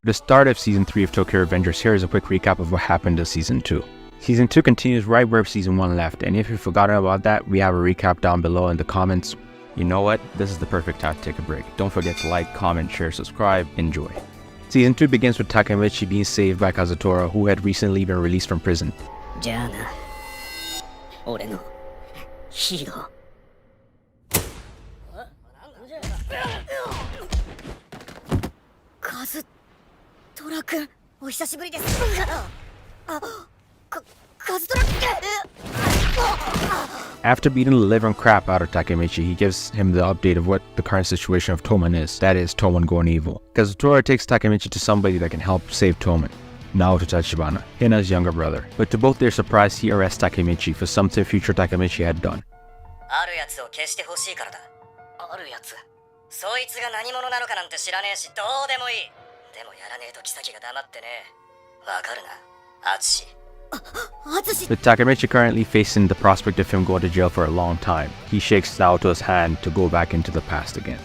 The start of Season 3 of Tokyo Revengers. Here is a quick recap of what happened in Season 2. Season 2 continues right where Season 1 left, and if you've forgotten about that, we have a recap down below in the comments. You know what? This is the perfect time to take a break. Don't forget to like, comment, share, subscribe, enjoy. Season 2 begins with Takemichi being saved by Kazutora, who had recently been released from prison. After beating the living crap out of Takemichi, he gives him the update of what the current situation of Toman is. That is, Toman going evil. Kazutora takes Takemichi to somebody that can help save Toman, Naoto Tachibana, Hina's younger brother. But to both their surprise, he arrests Takemichi for something future Takemichi had done. With Takemichi currently facing the prospect of him going to jail for a long time, he shakes Naoto's hand to go back into the past again.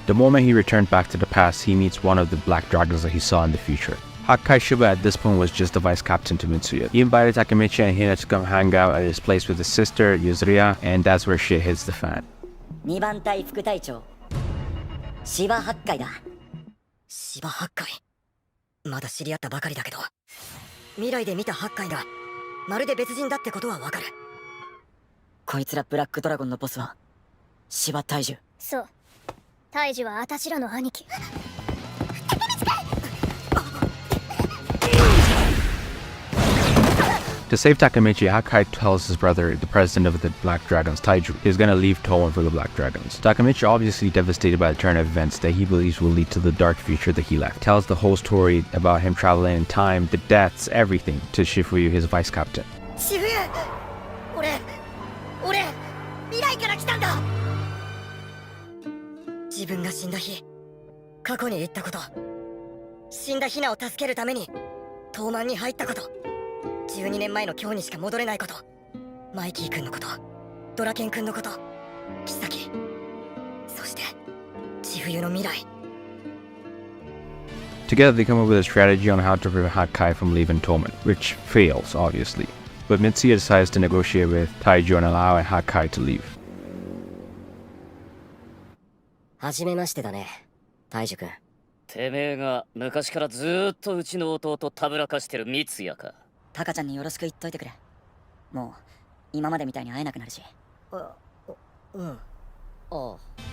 The moment he returned back to the past, he meets one of the black dragons that he saw in the future. Hakkai Shiba at this point was just the vice captain to Mitsuya. He invited Takemichi and Hina to come hang out at his place with his sister, Yuzuriya, and that's where shit hits the fan. 2番隊副隊長芝八海だ。芝八海まだ知り合ったばかりだけど、未来で見た八海がまるで別人だってことはわかる。こいつらブラックドラゴンのボスは芝大樹。そう、大樹はあたしらの兄貴。To save Takemichi, Hakkai tells his brother, the president of the Black Dragons, Taiju, he's gonna leave Toman for the Black Dragons. Takemichi, obviously devastated by the turn of events that he believes will lead to the dark future that he left, tells the whole story about him traveling in time, the deaths, everything, to Shifuyu, his vice captain. Shifuyu! 俺未来から来たんだ。自分が死んだ日、過去に言ったこと、死んだヒナを助けるために東卍に入ったこと。12年前の今日にしか戻れないこと、マイキー君のこと、ドラケン君のこと、キサキ、そして千冬の未来。Together they come up with a strategy on how to prevent Hakkai from leaving Toman, which fails, obviously. But Mitsuya decides to negotiate with Taiju and allow Hakkai to leave. はじめましてだね、大樹君。てめえが昔からずーっとうちの弟たぶらかしてる三ツ矢か。タカちゃんによろしく言っといてくれ。もう今までみたいに会えなくなるし。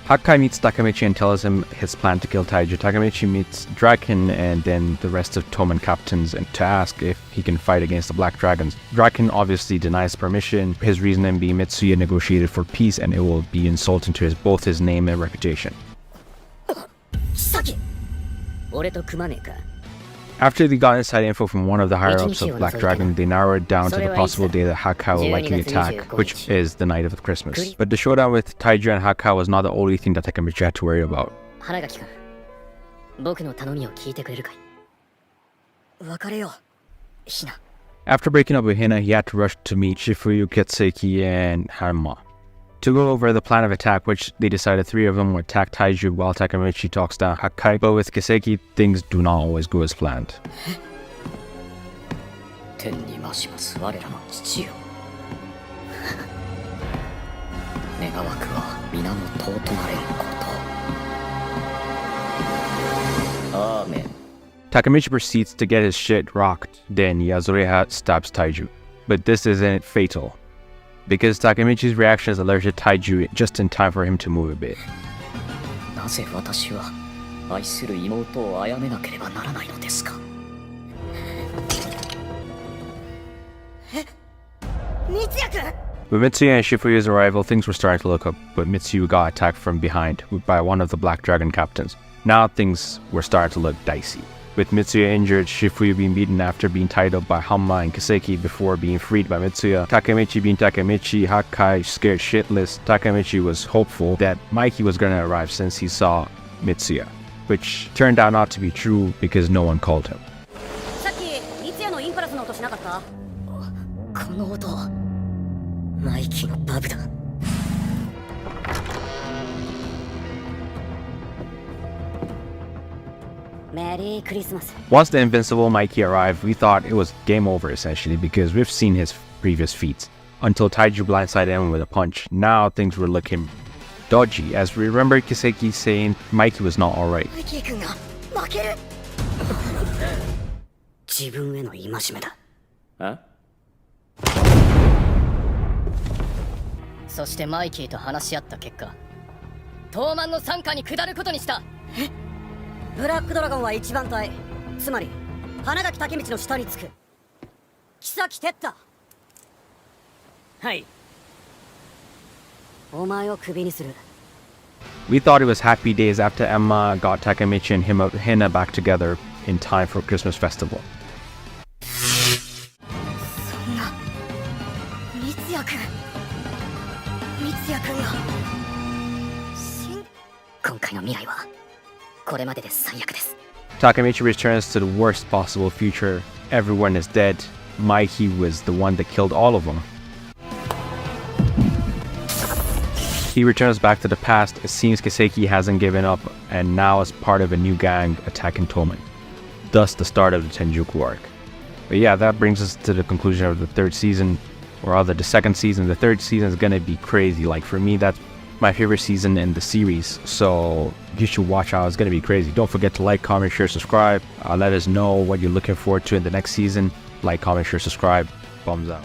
Hakkai meets Takemichi and tells him his plan to kill Taiju. Takemichi meets Draken and then the rest of Toman captains and to ask if he can fight against the Black Dragons. Draken obviously denies permission, his reasoning being Mitsuya negotiated for peace and it will be insulting to both his name and reputation. After they got inside info from one of the higher-ups of Black Dragon, they narrowed it down to the possible day that Hakkai will likely attack, which is the night of Christmas. But the showdown with Taiju and Hakkai was not the only thing that Takemichi had to worry about. After breaking up with Hina, he had to rush to meet Shifuyu, Kiseki, and Hanma to go over the plan of attack, which they decided 3 of them would attack Taiju while Takemichi talks down Hakkai, but with Kiseki, things do not always go as planned. Takemichi proceeds to get his shit rocked, then Yuzuriya stabs Taiju. But this isn't fatal, because Takemichi's reaction is alerted Taiju just in time for him to move a bit. With Mitsuya and Shifuyu's arrival, things were starting to look up, but Mitsuya got attacked from behind by one of the Black Dragon captains. Now things were starting to look dicey. With Mitsuya injured, Shifuyu being beaten after being tied up by Hanma and Kiseki before being freed by Mitsuya, Takemichi being Takemichi, Hakkai scared shitless. Takemichi was hopeful that Mikey was gonna arrive since he saw Mitsuya, which turned out not to be true because no one called him. マイキーのバブだ。メリークリスマス。 Once the invincible Mikey arrived, we thought it was game over essentially because we've seen his previous feats. Until Taiju blindsided him with a punch, now things were looking dodgy, as we remember Kiseki saying Mikey was not alright. マイキー君が負ける。自分への戒めだ。あそしてマイキーと話し合った結果、トーマンの傘下に下ることにした。え？ブラックドラゴンは一番隊、つまり花垣武道の下につく。妃哲太。はい。お前をクビにする。 We thought it was happy days after Emma got Takemichi and Hina back together in time for Christmas festival. そんな三ツ矢君が今回の未来はこれまでで最悪です。 Takemichi returns to the worst possible future. Everyone is dead. Mikey was the one that killed all of them. He returns back to the past. It seems Kiseki hasn't given up and now is part of a new gang attacking Toman. Thus the start of the Tenjuku arc. But yeah, that brings us to the conclusion of the third season, or rather the second season. The third season is gonna be crazy. Like for me, that's my favorite season in the series, so you should watch out. It's gonna be crazy. Don't forget to like, comment, share, subscribe. Let us know what you're looking forward to in the next season. Like, comment, share, subscribe. Thumbs out.